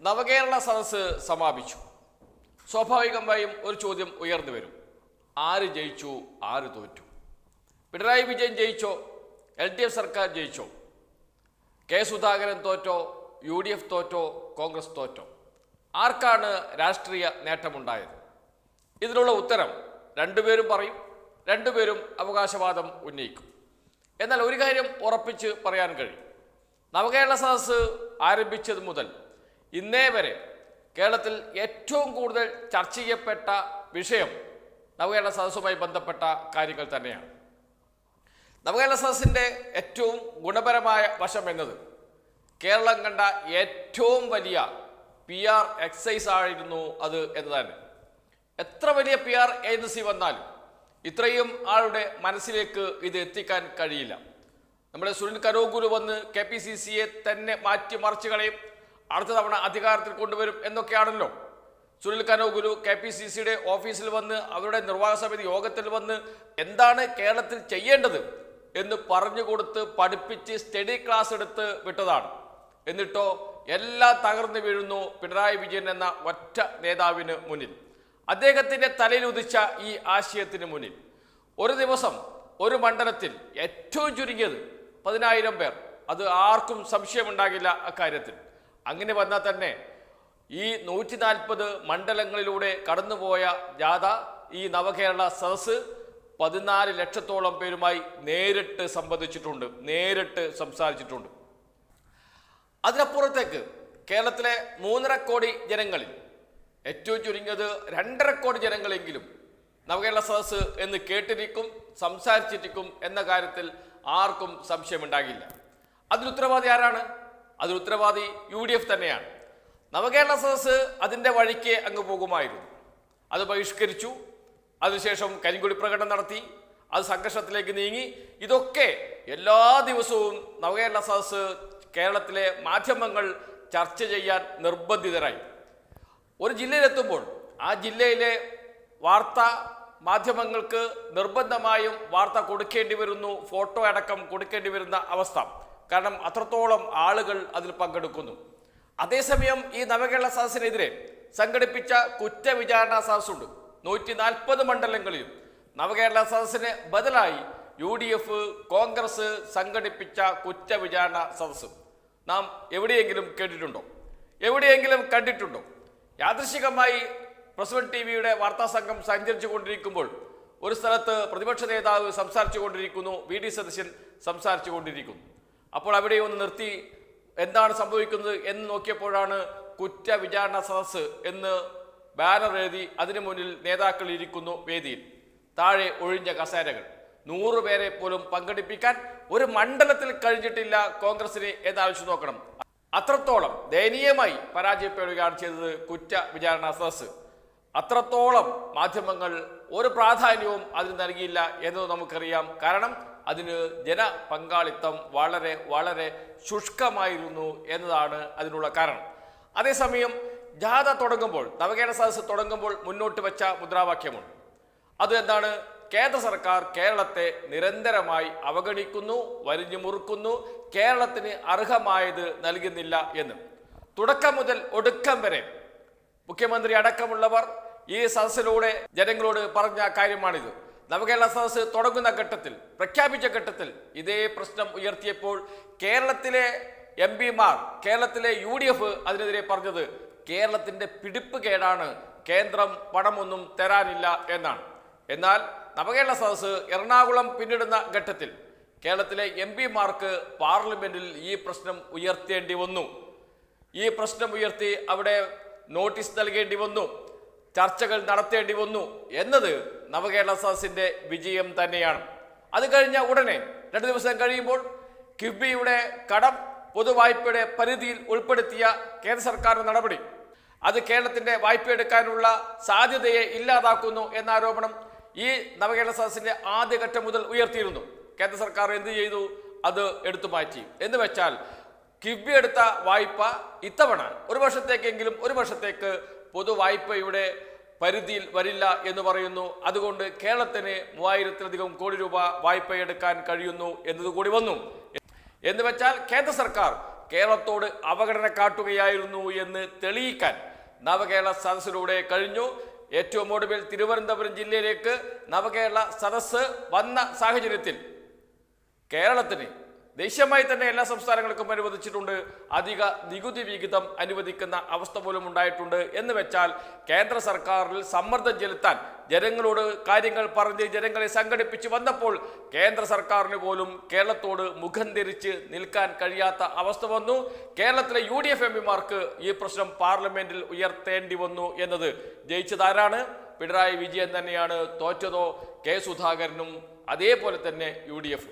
നവകേരള സദസ്സ് സമാപിച്ചു. സ്വാഭാവികമായും ഒരു ചോദ്യം ഉയർന്നു വരും. ആര് ജയിച്ചു, ആര് തോറ്റു? പിണറായി വിജയൻ ജയിച്ചോ, LDF സർക്കാർ ജയിച്ചോ? കെ സുധാകരൻ തോറ്റോ, UDF തോറ്റോ, കോൺഗ്രസ് തോറ്റോ? ആർക്കാണ് രാഷ്ട്രീയ നേട്ടമുണ്ടായത്? ഇതിനുള്ള ഉത്തരം രണ്ടുപേരും പറയും, രണ്ടുപേരും അവകാശവാദം ഉന്നയിക്കും. എന്നാൽ ഒരു കാര്യം ഉറപ്പിച്ച് പറയാൻ കഴിയും. നവകേരള സദസ്സ് ആരംഭിച്ചത് മുതൽ ഇന്നേ വരെ കേരളത്തിൽ ഏറ്റവും കൂടുതൽ ചർച്ച ചെയ്യപ്പെട്ട വിഷയം നവകേരള സദസ്സുമായി ബന്ധപ്പെട്ട കാര്യങ്ങൾ തന്നെയാണ്. നവകേരള സദസ്സിൻ്റെ ഏറ്റവും ഗുണപരമായ വശം എന്നത് കേരളം കണ്ട ഏറ്റവും വലിയ PR എക്സൈസ് ആയിരുന്നു അത് എന്നതാണ്. എത്ര വലിയ PR ഏജൻസി വന്നാലും ഇത്രയും ആളുടെ മനസ്സിലേക്ക് ഇത് എത്തിക്കാൻ കഴിയില്ല. നമ്മുടെ സുനിൽ കനോഗുരു വന്ന് KPCCയെ തന്നെ മാറ്റി കളയും, അടുത്ത തവണ അധികാരത്തിൽ കൊണ്ടുവരും എന്നൊക്കെയാണല്ലോ. സുനിൽ കനോഗുരു KPCCയുടെ ഓഫീസിൽ വന്ന് അവരുടെ നിർവാഹക സമിതി യോഗത്തിൽ വന്ന് എന്താണ് കേരളത്തിൽ ചെയ്യേണ്ടത് എന്ന് പറഞ്ഞു കൊടുത്ത് പഠിപ്പിച്ച് സ്റ്റഡി ക്ലാസ് എടുത്ത് വിട്ടതാണ്. എന്നിട്ടോ എല്ലാം തകർന്നു വീഴുന്നു പിണറായി വിജയൻ എന്ന ഒറ്റ നേതാവിന് മുന്നിൽ, അദ്ദേഹത്തിൻ്റെ തലയിൽ ഉദിച്ച ഈ ആശയത്തിന് മുന്നിൽ. ഒരു ദിവസം ഒരു മണ്ഡലത്തിൽ ഏറ്റവും ചുരുങ്ങിയത് 10,000 പേർ, അത് ആർക്കും സംശയമുണ്ടാകില്ല അക്കാര്യത്തിൽ. അങ്ങനെ വന്നാൽ തന്നെ ഈ 140 മണ്ഡലങ്ങളിലൂടെ കടന്നുപോയ ജാഥ, ഈ നവകേരള സദസ്സ് 14 ലക്ഷത്തോളം പേരുമായി നേരിട്ട് സംവദിച്ചിട്ടുണ്ട്, നേരിട്ട് സംസാരിച്ചിട്ടുണ്ട്. അതിനപ്പുറത്തേക്ക് കേരളത്തിലെ 3.5 കോടി ജനങ്ങളിൽ ഏറ്റവും ചുരുങ്ങിയത് 2.5 കോടി ജനങ്ങളെങ്കിലും നവകേരള സദസ്സ് എന്ന് കേട്ടിരിക്കും, സംസാരിച്ചിരിക്കും എന്ന കാര്യത്തിൽ ആർക്കും സംശയമുണ്ടാകില്ല. അതിനുത്തരവാദി ആരാണ്? അതിനുത്തരവാദി UDF തന്നെയാണ്. നവകേരള സദസ്സ് അതിൻ്റെ വഴിക്ക് അങ്ങ് പോകുമായിരുന്നു. അത് ബഹിഷ്കരിച്ചു, അതിനുശേഷം കരിങ്കൊടി പ്രകടനം നടത്തി, അത് സംഘർഷത്തിലേക്ക് നീങ്ങി. ഇതൊക്കെ എല്ലാ ദിവസവും നവകേരള സദസ്സ് കേരളത്തിലെ മാധ്യമങ്ങൾ ചർച്ച ചെയ്യാൻ നിർബന്ധിതരായി. ഒരു ജില്ലയിലെത്തുമ്പോൾ ആ ജില്ലയിലെ വാർത്താ മാധ്യമങ്ങൾക്ക് നിർബന്ധമായും വാർത്ത കൊടുക്കേണ്ടി വരുന്നു, ഫോട്ടോ അടക്കം കൊടുക്കേണ്ടി വരുന്ന അവസ്ഥ. കാരണം അത്രത്തോളം ആളുകൾ അതിൽ പങ്കെടുക്കുന്നു. അതേസമയം ഈ നവകേരള സദസ്സിനെതിരെ സംഘടിപ്പിച്ച കുറ്റവിചാരണ സദസ്സുണ്ട് 140 മണ്ഡലങ്ങളിലും. നവകേരള സദസ്സിന് ബദലായി UDF, കോൺഗ്രസ് സംഘടിപ്പിച്ച കുറ്റവിചാരണ സദസ്സ് നാം എവിടെയെങ്കിലും കേട്ടിട്ടുണ്ടോ? എവിടെയെങ്കിലും കണ്ടിട്ടുണ്ടോ? യാദൃശികമായി പ്രസ് TVയുടെ വാർത്താ സംഘം സഞ്ചരിച്ചു കൊണ്ടിരിക്കുമ്പോൾ ഒരു സ്ഥലത്ത് പ്രതിപക്ഷ നേതാവ് സംസാരിച്ചു കൊണ്ടിരിക്കുന്നു, VD സതീശൻ സംസാരിച്ചു കൊണ്ടിരിക്കുന്നു. അപ്പോൾ അവിടെ ഒന്ന് നിർത്തി എന്താണ് സംഭവിക്കുന്നത് എന്ന് നോക്കിയപ്പോഴാണ് കുറ്റവിചാരണ സദസ്സ് എന്ന് ബാനർ എഴുതി അതിനു മുന്നിൽ നേതാക്കൾ ഇരിക്കുന്നു വേദിയിൽ. താഴെ ഒഴിഞ്ഞ കസേരകൾ. 100 പേരെ പോലും പങ്കെടുപ്പിക്കാൻ ഒരു മണ്ഡലത്തിൽ കഴിഞ്ഞിട്ടില്ല കോൺഗ്രസിന് എന്നാലോചിച്ച് നോക്കണം. അത്രത്തോളം ദയനീയമായി പരാജയപ്പെടുകയാണ് ചെയ്തത് കുറ്റവിചാരണ സദസ്സ്. അത്രത്തോളം മാധ്യമങ്ങൾ ഒരു പ്രാധാന്യവും അതിന് നൽകിയില്ല എന്നത് നമുക്കറിയാം. കാരണം അതിന് ജനപങ്കാളിത്തം വളരെ വളരെ ശുഷ്കമായിരുന്നു എന്നതാണ് അതിനുള്ള കാരണം. അതേസമയം ജാഥ തുടങ്ങുമ്പോൾ, നവകേരള സദസ്സ് തുടങ്ങുമ്പോൾ മുന്നോട്ട് വെച്ച മുദ്രാവാക്യമുണ്ട്. അത് എന്താണ്? കേന്ദ്ര സർക്കാർ കേരളത്തെ നിരന്തരമായി അവഗണിക്കുന്നു, വരിഞ്ഞു മുറുക്കുന്നു, കേരളത്തിന് അർഹമായത് നൽകുന്നില്ല എന്ന്. തുടക്കം മുതൽ ഒടുക്കം വരെ മുഖ്യമന്ത്രി അടക്കമുള്ളവർ ഈ സദസ്സിലൂടെ ജനങ്ങളോട് പറഞ്ഞ കാര്യമാണിത്. നവകേരള സദസ്സ് തുടങ്ങുന്ന ഘട്ടത്തിൽ, പ്രഖ്യാപിച്ച ഘട്ടത്തിൽ ഇതേ പ്രശ്നം ഉയർത്തിയപ്പോൾ കേരളത്തിലെ MP മാർ, കേരളത്തിലെ UDF അതിനെതിരെ പറഞ്ഞത് കേരളത്തിൻ്റെ പിടിപ്പ് കേടാണ്, കേന്ദ്രം പണമൊന്നും തരാനില്ല എന്നാണ്. എന്നാൽ നവകേരള സദസ്സ് എറണാകുളം പിന്നിടുന്ന ഘട്ടത്തിൽ കേരളത്തിലെ MP മാർക്ക് പാർലമെന്റിൽ ഈ പ്രശ്നം ഉയർത്തേണ്ടി വന്നു. ഈ പ്രശ്നം ഉയർത്തി അവിടെ നോട്ടീസ് നൽകേണ്ടി വന്നു, ചർച്ചകൾ നടത്തേണ്ടി വന്നു എന്നത് നവകേരള സദസ്സിൻ്റെ വിജയം തന്നെയാണ്. അത് കഴിഞ്ഞ ഉടനെ 2 ദിവസം കഴിയുമ്പോൾ കിഫ്ബിയുടെ കടം പൊതുവായ്പയുടെ പരിധിയിൽ ഉൾപ്പെടുത്തിയ കേന്ദ്ര സർക്കാരിന്റെ നടപടി, അത് കേരളത്തിൻ്റെ വായ്പയെടുക്കാനുള്ള സാധ്യതയെ ഇല്ലാതാക്കുന്നു എന്ന ആരോപണം ഈ നവകേരള സദസ്സിൻ്റെ ആദ്യഘട്ടം മുതൽ ഉയർത്തിയിരുന്നു. കേന്ദ്ര സർക്കാർ എന്ത് ചെയ്തു? അത് എടുത്തു മാറ്റി. എന്ന് വെച്ചാൽ കിഫ്ബി എടുത്ത വായ്പ ഇത്തവണ ഒരു വർഷത്തേക്ക് പൊതുവായ്പയുടെ പരിധിയിൽ വരില്ല എന്ന് പറയുന്നു. അതുകൊണ്ട് കേരളത്തിന് 3000-ലധികം കോടി രൂപ വായ്പയെടുക്കാൻ കഴിയുന്നു എന്നതുകൂടി വന്നു. എന്ന് വെച്ചാൽ കേന്ദ്ര സർക്കാർ കേരളത്തോട് അവഗണന കാട്ടുകയായിരുന്നു എന്ന് തെളിയിക്കാൻ നവകേരള സദസ്സിലൂടെ കഴിഞ്ഞു. ഏറ്റവും ഒടുവിൽ തിരുവനന്തപുരം ജില്ലയിലേക്ക് നവകേരള സദസ്സ് വന്ന സാഹചര്യത്തിൽ കേരളത്തിന് ദേശീയമായി തന്നെ എല്ലാ സംസ്ഥാനങ്ങൾക്കും അനുവദിച്ചിട്ടുണ്ട്. അധിക നികുതി വിഹിതം അനുവദിക്കുന്ന അവസ്ഥ പോലും ഉണ്ടായിട്ടുണ്ട്. എന്ന് വെച്ചാൽ കേന്ദ്ര സർക്കാരിൽ സമ്മർദ്ദം ചെലുത്താൻ ജനങ്ങളോട് കാര്യങ്ങൾ പറഞ്ഞ് ജനങ്ങളെ സംഘടിപ്പിച്ച് വന്നപ്പോൾ കേന്ദ്ര സർക്കാരിന് പോലും കേരളത്തോട് മുഖം തിരിച്ച് നിൽക്കാൻ കഴിയാത്ത അവസ്ഥ വന്നു. കേരളത്തിലെ UDF എംപിമാർക്ക് ഈ പ്രശ്നം പാർലമെന്റിൽ ഉയർത്തേണ്ടി വന്നു എന്നത് ജയിച്ചതാരാണ്? പിണറായി വിജയൻ തന്നെയാണ്. തോറ്റതോ കെ സുധാകരനും അതേപോലെ തന്നെ UDF.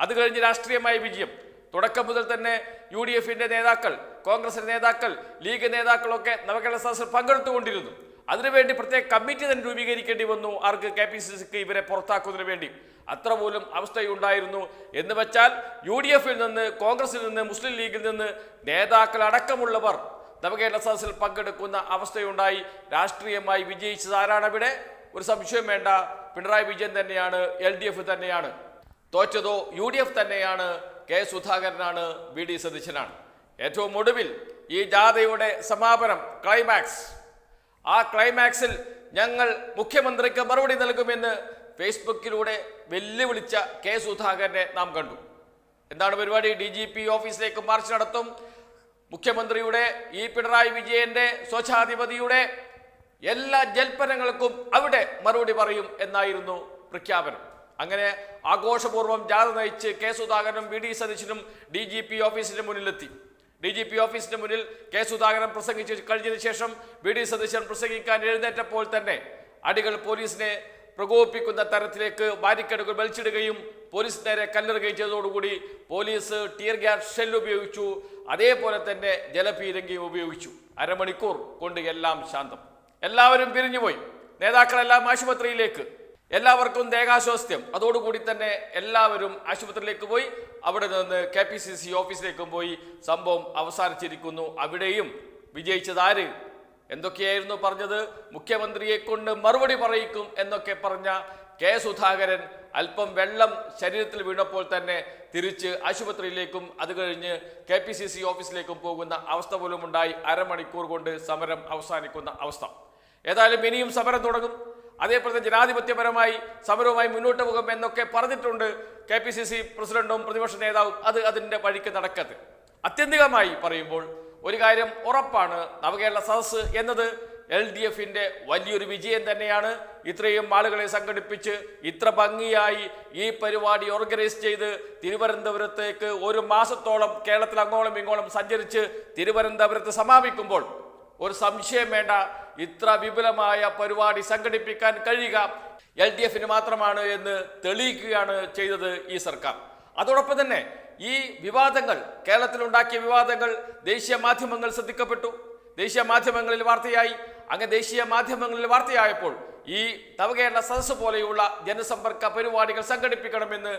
അത് കഴിഞ്ഞ് രാഷ്ട്രീയമായ വിജയം. തുടക്കം മുതൽ തന്നെ UDFന്റെ നേതാക്കൾ, കോൺഗ്രസിന്റെ നേതാക്കൾ, ലീഗ് നേതാക്കളൊക്കെ നവകേരള സദസ്സിൽ പങ്കെടുത്തുകൊണ്ടിരുന്നു. അതിനുവേണ്ടി പ്രത്യേക കമ്മിറ്റി തന്നെ രൂപീകരിക്കേണ്ടി വന്നു. ആർക്ക്? KPCCക്ക് ഇവരെ പുറത്താക്കുന്നതിന് വേണ്ടി. അത്ര പോലും അവസ്ഥയുണ്ടായിരുന്നു. എന്ന് വെച്ചാൽ UDFിൽ നിന്ന്, കോൺഗ്രസിൽ നിന്ന്, മുസ്ലിം ലീഗിൽ നിന്ന് നേതാക്കൾ അടക്കമുള്ളവർ നവകേരള സദസ്സിൽ പങ്കെടുക്കുന്ന അവസ്ഥയുണ്ടായി. രാഷ്ട്രീയമായി വിജയിച്ചത് ആരാണ് അവിടെ? ഒരു സംശയം വേണ്ട, പിണറായി വിജയൻ തന്നെയാണ്, LDF തന്നെയാണ്. തോറ്റതോ UDF തന്നെയാണ്, കെ സുധാകരനാണ്, VD സതീശനാണ്. ഏറ്റവും ഒടുവിൽ ഈ ജാഥയുടെ സമാപനം, ക്ലൈമാക്സ്. ആ ക്ലൈമാക്സിൽ ഞങ്ങൾ മുഖ്യമന്ത്രിക്ക് മറുപടി നൽകുമെന്ന് ഫേസ്ബുക്കിലൂടെ വെല്ലുവിളിച്ച കെ സുധാകരനെ നാം കണ്ടു. എന്താണ് പരിപാടി? DGP ഓഫീസിലേക്ക് മാർച്ച് നടത്തും. മുഖ്യമന്ത്രിയുടെ ഈ പിണറായി വിജയന്റെ സ്വച്ഛാധിപതിയുടെ എല്ലാ ജൽപ്പനങ്ങൾക്കും അവിടെ മറുപടി പറയും എന്നായിരുന്നു പ്രഖ്യാപനം. അങ്ങനെ ആഘോഷപൂർവ്വം ജാഥ നയിച്ച് കെ സുധാകരനും VD സതീശനും DGP ഓഫീസിന്റെ മുന്നിലെത്തി. DGP ഓഫീസിന്റെ മുന്നിൽ കെ സുധാകരൻ പ്രസംഗിച്ച് കഴിഞ്ഞതിന് ശേഷം VD സതീശൻ പ്രസംഗിക്കാൻ എഴുന്നേറ്റപ്പോൾ തന്നെ അടികൾ പോലീസിനെ പ്രകോപിപ്പിക്കുന്ന തരത്തിലേക്ക് ബാരിക്കേഡുകൾ വലിച്ചിടുകയും പോലീസ് നേരെ കല്ലെറുകയും ചെയ്തതോടുകൂടി പോലീസ് ടിയർ ഗ്യാസ് ഷെൽ ഉപയോഗിച്ചു. അതേപോലെ തന്നെ ജലപീരങ്കിയും ഉപയോഗിച്ചു. അരമണിക്കൂർ കൊണ്ട് എല്ലാം ശാന്തം. എല്ലാവരും പിരിഞ്ഞുപോയി. നേതാക്കളെല്ലാം ആശുപത്രിയിലേക്ക്. എല്ലാവർക്കും ദേഹാസ്വാസ്ഥ്യം. അതോടുകൂടി തന്നെ എല്ലാവരും ആശുപത്രിയിലേക്ക് പോയി. അവിടെ നിന്ന് KPCC ഓഫീസിലേക്കും പോയി. സംഭവം അവസാനിച്ചിരിക്കുന്നു. അവിടെയും വിജയിച്ചതാര്? എന്തൊക്കെയായിരുന്നു പറഞ്ഞത്? മുഖ്യമന്ത്രിയെ കൊണ്ട് മറുപടി പറയിക്കും എന്നൊക്കെ പറഞ്ഞ കെ സുധാകരൻ അല്പം വെള്ളം ശരീരത്തിൽ വീണപ്പോൾ തന്നെ തിരിച്ച് ആശുപത്രിയിലേക്കും അത് കഴിഞ്ഞ് KPCC ഓഫീസിലേക്കും പോകുന്ന അവസ്ഥ പോലും ഉണ്ടായി. അരമണിക്കൂർ കൊണ്ട് സമരം അവസാനിക്കുന്ന അവസ്ഥ. ഏതായാലും ഇനിയും സമരം തുടങ്ങും. അതേപോലെ ജനാധിപത്യപരമായി സമരവുമായി മുന്നോട്ട് പോകും എന്നൊക്കെ പറഞ്ഞിട്ടുണ്ട് KPCC പ്രസിഡന്റും പ്രതിപക്ഷ നേതാവും. അത് അതിൻ്റെ വഴിക്ക് നടക്കത്ത്. ആത്യന്തികമായി പറയുമ്പോൾ ഒരു കാര്യം ഉറപ്പാണ്, നവകേരള സദസ്സ് എന്നത് LDFന്റെ വലിയൊരു വിജയം തന്നെയാണ്. ഇത്രയും ആളുകളെ സംഘടിപ്പിച്ച് ഇത്ര ഭംഗിയായി ഈ പരിപാടി ഓർഗനൈസ് ചെയ്ത് തിരുവനന്തപുരത്തേക്ക് ഒരു മാസത്തോളം കേരളത്തിൽ അങ്ങോളം ഇങ്ങോളം സഞ്ചരിച്ച് തിരുവനന്തപുരത്ത് സമാപിക്കുമ്പോൾ ഒരു സംശയം വേണ്ട, ഇത്ര വിപുലമായ പരിപാടി സംഘടിപ്പിക്കാൻ കഴിയുക LDFന് മാത്രമാണ് എന്ന് തെളിയിക്കുകയാണ് ചെയ്തത് ഈ സർക്കാർ. അതോടൊപ്പം തന്നെ ഈ വിവാദങ്ങൾ, കേരളത്തിലുണ്ടാക്കിയ വിവാദങ്ങൾ ദേശീയ മാധ്യമങ്ങൾ ശ്രദ്ധിക്കപ്പെട്ടു. ദേശീയ മാധ്യമങ്ങളിൽ വാർത്തയായി. അങ്ങനെ ദേശീയ മാധ്യമങ്ങളിൽ വാർത്തയായപ്പോൾ ഈ നവകേരള സദസ്സ് പോലെയുള്ള ജനസമ്പർക്ക പരിപാടികൾ സംഘടിപ്പിക്കണമെന്ന്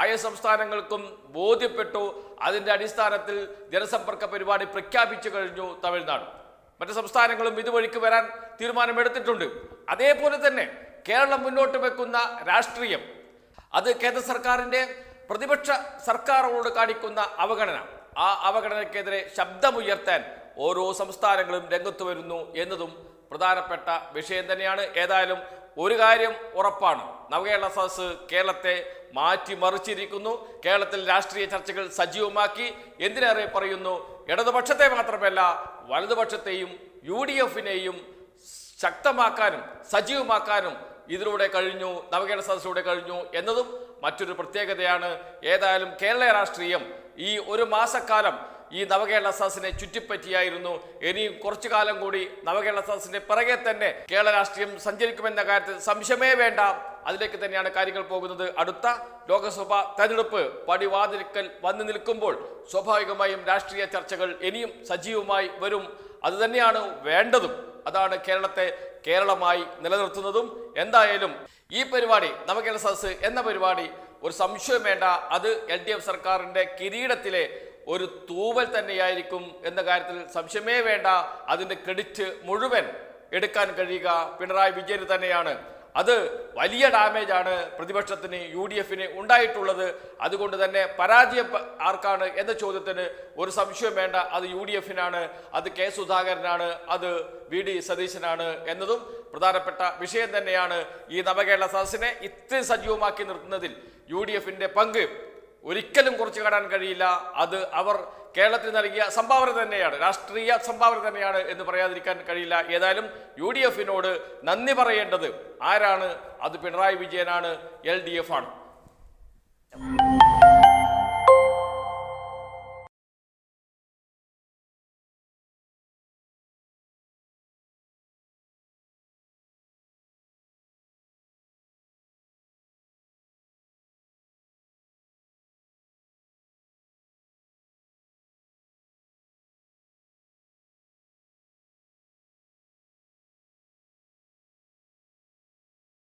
അയൽ സംസ്ഥാനങ്ങൾക്കും ബോധ്യപ്പെട്ടു. അതിൻ്റെ അടിസ്ഥാനത്തിൽ ജനസമ്പർക്ക പരിപാടി പ്രഖ്യാപിച്ചു കഴിഞ്ഞു തമിഴ്നാട്. മറ്റ് സംസ്ഥാനങ്ങളും ഇതുവഴിക്ക് വരാൻ തീരുമാനമെടുത്തിട്ടുണ്ട്. അതേപോലെ തന്നെ കേരളം മുന്നോട്ട് വെക്കുന്ന രാഷ്ട്രീയം, അത് കേന്ദ്ര സർക്കാരിൻ്റെ പ്രതിപക്ഷ സർക്കാരുകളോട് കാണിക്കുന്ന അവഗണന, ആ അവഗണനയ്ക്കെതിരെ ശബ്ദമുയർത്താൻ ഓരോ സംസ്ഥാനങ്ങളും രംഗത്ത് വരുന്നു എന്നതും പ്രധാനപ്പെട്ട വിഷയം തന്നെയാണ്. ഏതായാലും ഒരു കാര്യം ഉറപ്പാണ്, നവകേരള സദസ്സ് കേരളത്തെ മാറ്റിമറിച്ചിരിക്കുന്നു. കേരളത്തിൽ രാഷ്ട്രീയ ചർച്ചകൾ സജീവമാക്കി. എന്തിനേറെ പറയുന്നു, ഇടതുപക്ഷത്തെ മാത്രമല്ല വലതുപക്ഷത്തെയും UDFനെയും ശക്തമാക്കാനും സജീവമാക്കാനും ഇതിലൂടെ കഴിഞ്ഞു, നവകേരള സദസ്സിലൂടെ കഴിഞ്ഞു എന്നതും മറ്റൊരു പ്രത്യേകതയാണ്. ഏതായാലും കേരള രാഷ്ട്രീയം ഈ ഒരു മാസക്കാലം ഈ നവകേരള സദസ്സിനെ ചുറ്റിപ്പറ്റിയായിരുന്നു. ഇനിയും കുറച്ചു കാലം കൂടി നവകേരള സദസ്സിന്റെ പിറകെ തന്നെ കേരള രാഷ്ട്രീയം സഞ്ചരിക്കുമെന്ന കാര്യത്തിൽ സംശയമേ വേണ്ട. അതിലേക്ക് തന്നെയാണ് കാര്യങ്ങൾ പോകുന്നത്. അടുത്ത ലോക്സഭാ തെരഞ്ഞെടുപ്പ് പടിവാതിൽക്കൽ വന്നു നിൽക്കുമ്പോൾ സ്വാഭാവികമായും രാഷ്ട്രീയ ചർച്ചകൾ ഇനിയും സജീവമായി വരും. അതുതന്നെയാണ് വേണ്ടതും. അതാണ് കേരളത്തെ കേരളമായി നിലനിർത്തുന്നതും. എന്തായാലും ഈ പരിപാടി, നവകേരള സദസ്സ് എന്ന പരിപാടി, ഒരു സംശയം വേണ്ട, അത് LDF സർക്കാരിൻ്റെ കിരീടത്തിലെ ഒരു തൂവൽ തന്നെയായിരിക്കും എന്ന കാര്യത്തിൽ സംശയമേ വേണ്ട. അതിൻ്റെ ക്രെഡിറ്റ് മുഴുവൻ എടുക്കാൻ കഴിയുക പിണറായി വിജയന് തന്നെയാണ്. അത് വലിയ ഡാമേജാണ് പ്രതിപക്ഷത്തിന് UDF-ന് ഉണ്ടായിട്ടുള്ളത്. അതുകൊണ്ട് തന്നെ പരാജയം ആർക്കാണ് എന്ന ചോദ്യത്തിന് ഒരു സംശയം വേണ്ട, അത് UDF-നാണ്, അത് കെ സുധാകരനാണ്, അത് VD സതീശനാണ് എന്നതും പ്രധാനപ്പെട്ട വിഷയം തന്നെയാണ്. ഈ നവകേരള സദസ്സിനെ ഇത്രയും സജീവമാക്കി നിർത്തുന്നതിൽ UDF-ന്റെ പങ്ക് ഒരിക്കലും കുറച്ചു കാണാൻ കഴിയില്ല. അത് അവർ കേരളത്തിന് നൽകിയ സംഭാവന തന്നെയാണ്, രാഷ്ട്രീയ സംഭാവന തന്നെയാണ് എന്ന് പറയാതിരിക്കാൻ കഴിയില്ല. ഏതായാലും UDF-നോട് നന്ദി പറയേണ്ടത് ആരാണ്? അത് പിണറായി വിജയനാണ്, LDF ആണ്.